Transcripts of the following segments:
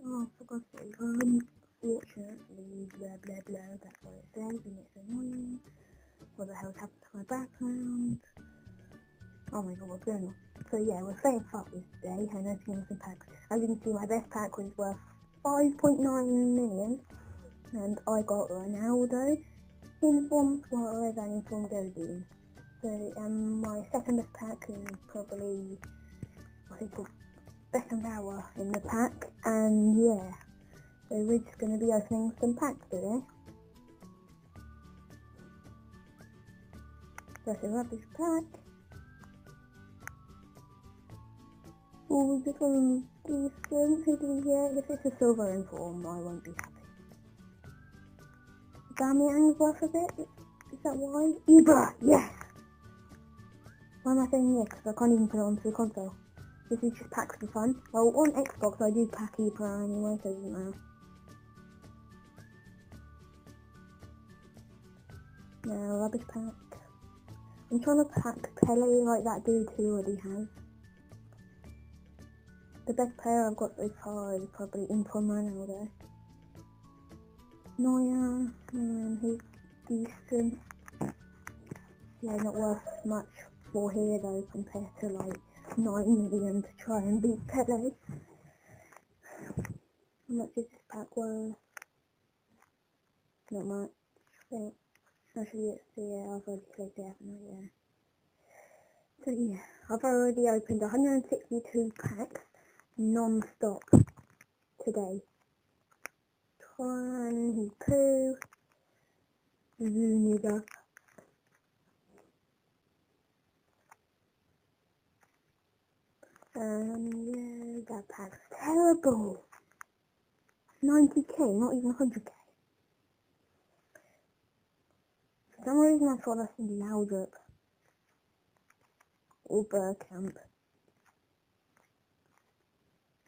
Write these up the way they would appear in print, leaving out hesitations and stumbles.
Oh, for God's sake, fortunately, blah blah blah, that's what it says, and it's annoying. What the hell's happened to my background? Oh my god, what's going on? So yeah, we're playing FutWiz today, and opening some packs. As you can see, my best pack was worth 5.9 million, and I got Ronaldo, Informed Suarez, and Informed Godin. So my second best pack is probably, I think, Beckenbauer in the pack, and yeah, so we're just going to be opening some packs today. That's a rubbish pack. Oh, this one's decent. Who do we get? If it's a silver inform, I won't be happy. Damian's worth a bit? Is that why? Ibra! Yes! Why am I saying yes? Because I can't even put it onto the console. This is just packs for fun. Well, on Xbox I do pack Ibra anyway, so it doesn't matter. No, rubbish pack. I'm trying to pack Pele like that dude who already has. The best player I've got so far is probably Inform Ronaldo. Neuer, he's decent. Yeah, not worth much for here though, compared to like 9 million to try and beat Pele. How much is this pack worth? Not much, I think. Actually, I've already clicked it, haven't I? Yeah. So yeah, I've already opened 162 packs non-stop today. 22 Zuniga. Yeah, that pack's terrible. 90k, not even 100k. For some reason I thought that's Laudrup or Bergkamp.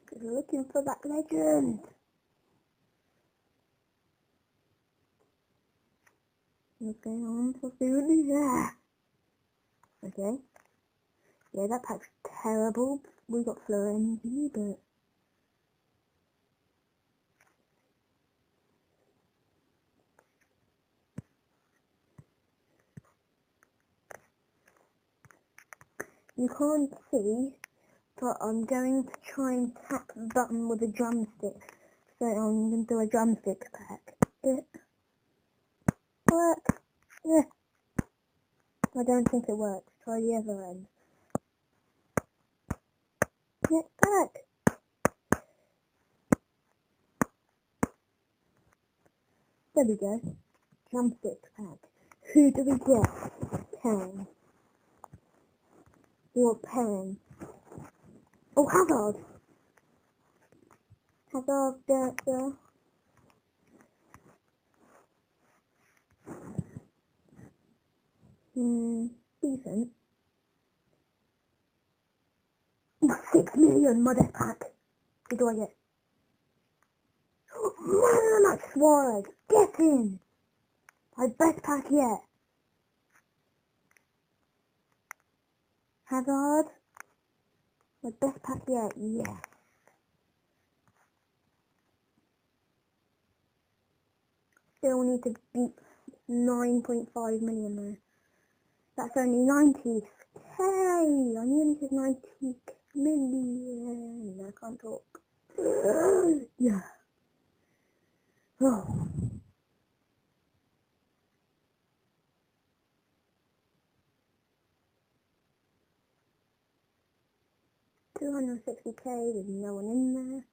Because we're looking for that legend. What's going on? What's going on there? Okay. Yeah, that pack's terrible. We got Florenzi, but you can't see, but I'm going to try and tap the button with a drumstick. So I'm going to do a drumstick pack. Work. Yeah. I don't think it works. Try the other end. Next pack. There we go. Drumstick pack. Who do we get? Pen. What pen? Oh, Hazard. Hazard, there. Decent. 6 million, my death pack. Who do I get? Man, that's Suarez. Get in. My best pack yet. Hazard. My best pack yet. Yes. Still need to beat 9.5 million though. That's only 90k. I nearly said 90 million. I can't talk. Yeah. Oh. $260k, there's no one in there.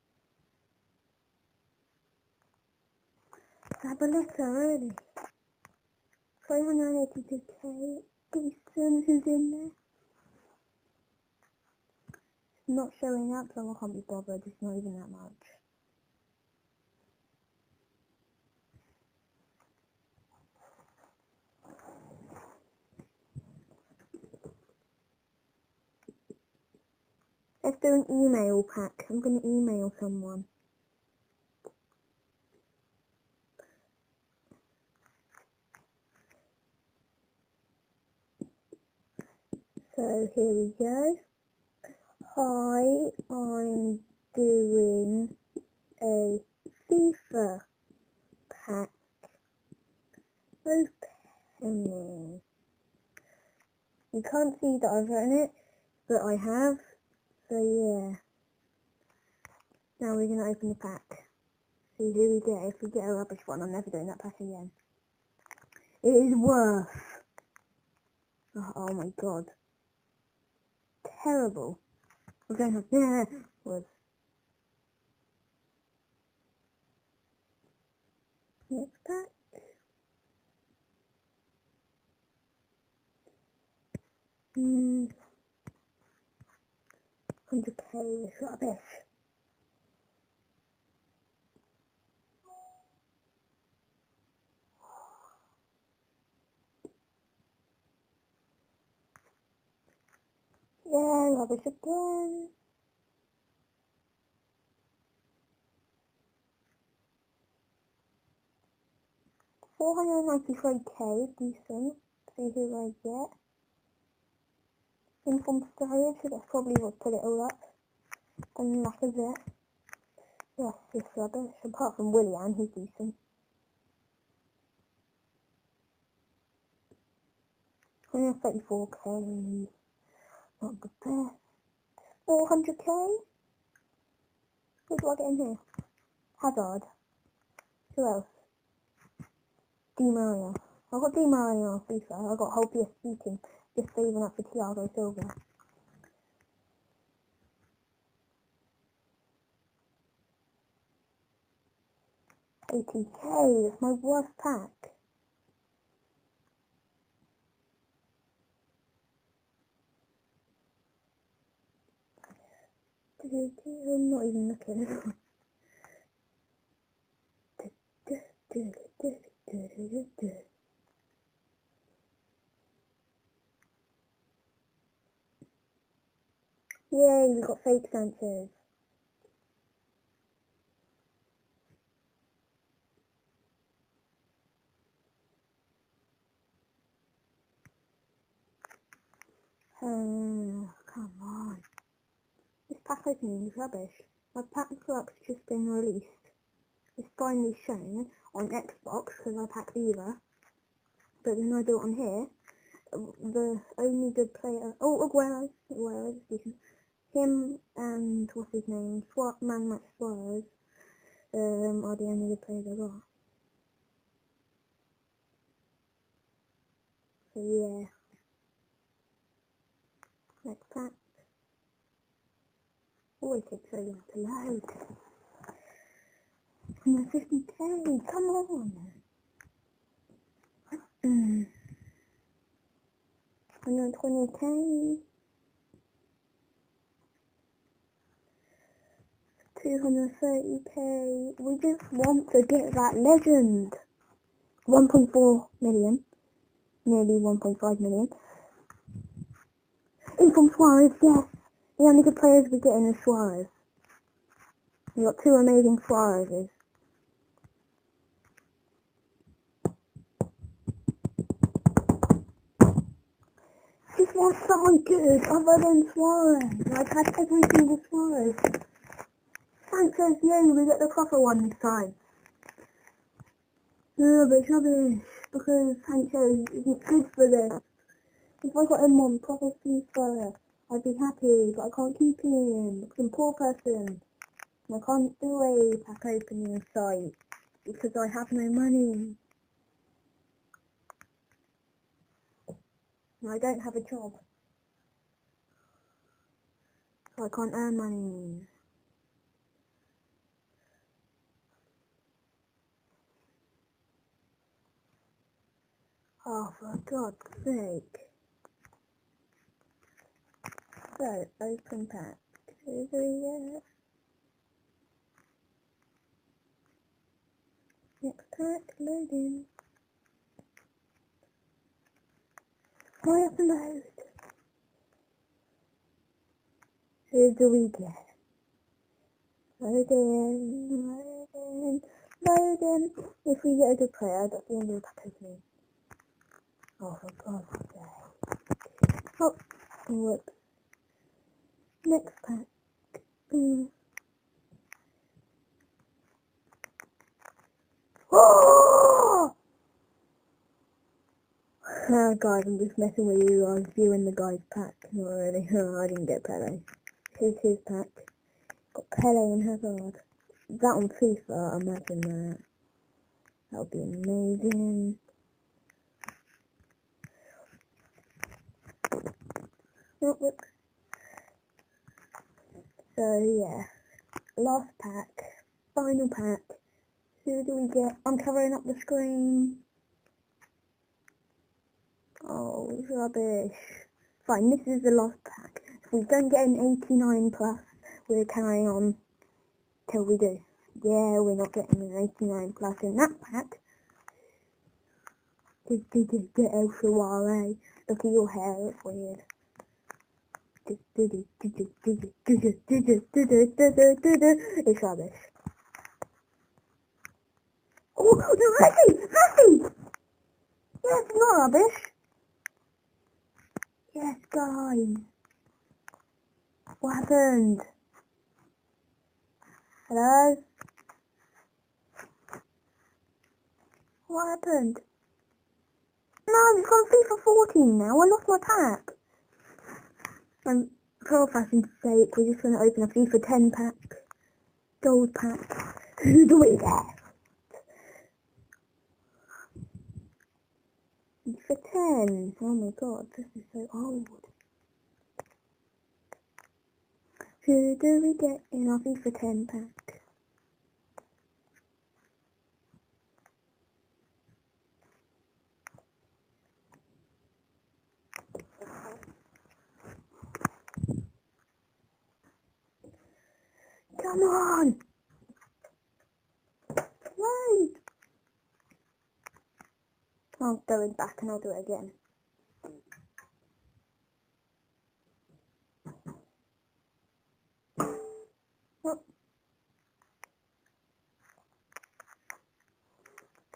Sabaleta already. 382k. Decent, who's in there? It's not showing up, so I can't be bothered. It's not even that much. Let's do an email pack. I'm going to email someone. So here we go. Hi, I'm doing a FIFA pack opening. You can't see that I've written it, but I have. So yeah. Now we're gonna open the pack. See who we get. If we get a rubbish one, I'm never doing that pack again. It is worse. Oh my god. Terrible. We're going to have was next pack. Hmm. 100k is rubbish. Yeah, rubbish again. $493k, decent. See who I get. Inform storage, so that's probably what put it all up. And that is it. Yes, it's rubbish. Apart from Willian, he's decent. 134k. Not the best. 400k? Who do I get in here? Hazard. Who else? Di Maria. I've got Di Maria on FIFA. I've got whole PSV team. Just saving up for Thiago Silva. $80k. That's my worst pack. I'm not even looking. Yay, we got fake Sanchez. Come on. This pack opening is rubbish. My pack box just been released. It's finally shown on Xbox because I packed either. But then I do it on here. The only good player. Oh, Aguero is decent. Him and what's his name? Man Suarez. Are the only good players I got. So yeah. Next pack. Always takes so long to load. 150k, come on. 120k. 230k. We just want to get that legend. 1.4 million. Nearly 1.5 million. In from Suarez, yes. The only good players we get in is Suarez. We got two amazing Suarezes. Just want someone good other than Suarez. I've had every single Suarez. Sanchez, yay, we get the proper one this time. No, but it's rubbish, because Sanchez isn't good for this. If I got him on proper FIFA, I'd be happy, but I can't keep him, because I'm a poor person. And I can't do a pack opening site, because I have no money. And I don't have a job. So I can't earn money. Oh, for God's sake. So, open pack. Who do we get? Next pack, loading. Hurry up and load. Who do we get? Loading. If we get a good player, that's the end of the pack opening. Oh, for God's sake. Oh, whoops. Next pack. Oh! Guys, I'm just messing with you. I was viewing the guy's pack. Not really. I didn't get Pele. Here's his pack. Got Pele and Hazard. That on FIFA, imagine that. That would be amazing. Look. So yeah, last pack, final pack. Who do we get? I'm covering up the screen. Oh, it's rubbish. Fine, this is the last pack. If we don't get an 89 plus, we're carrying on till we do. Yeah, we're not getting an 89 plus in that pack. Get El Shawari. Look at your hair, it's weird. It's rubbish. Oh, no, Messi! Yes, it's not rubbish. Yes, guys. What happened? Hello? What happened? No, it's gone FIFA 14 now. I lost my pack. And for old fashion's sake, we're just going to open a FIFA 10 pack. Gold pack. Who do we get? FIFA 10. Oh my god, this is so old. Who do we get in our FIFA 10 pack? Come on! Wait! I'll go in back and I'll do it again.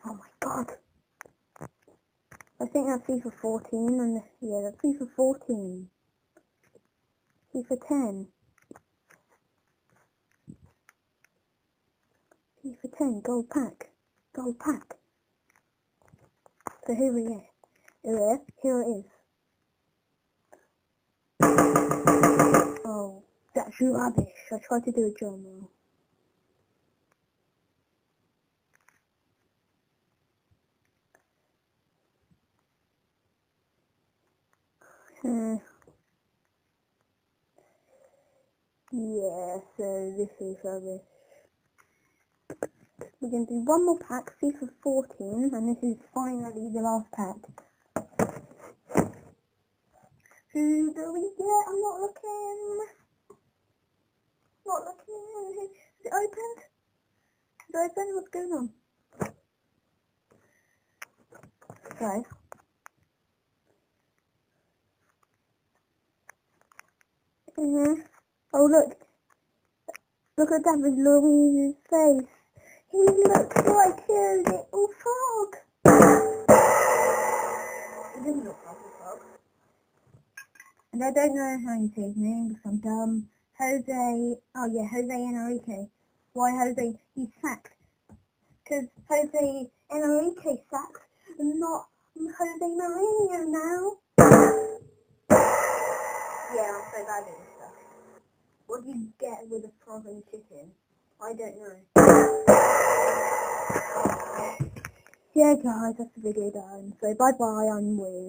Oh my god. I think that's FIFA 14 and yeah, that's FIFA 14. FIFA 10. FIFA 10, gold pack. Gold pack. So here we go. Here it is. Oh, that's rubbish. I tried to do a journal. Yeah, so this is rubbish. We're going to do one more pack, FIFA 14, and this is finally the last pack. Who do we get? I'm not looking. Not looking. Is it opened? Is it open? What's going on? Okay. Oh look. Look at David Luiz's face. He looks like a little frog. He doesn't look like a frog. And I don't know how you say his name because I'm dumb. Jose Enrique. Why Jose? He's sacked. Because Jose Enrique sacked and not Jose Mourinho now. Yeah, I'm so bad at this stuff. What do you get with a frog and chicken? I don't know. Yeah guys, that's the video done. So bye bye, I'm Wiz.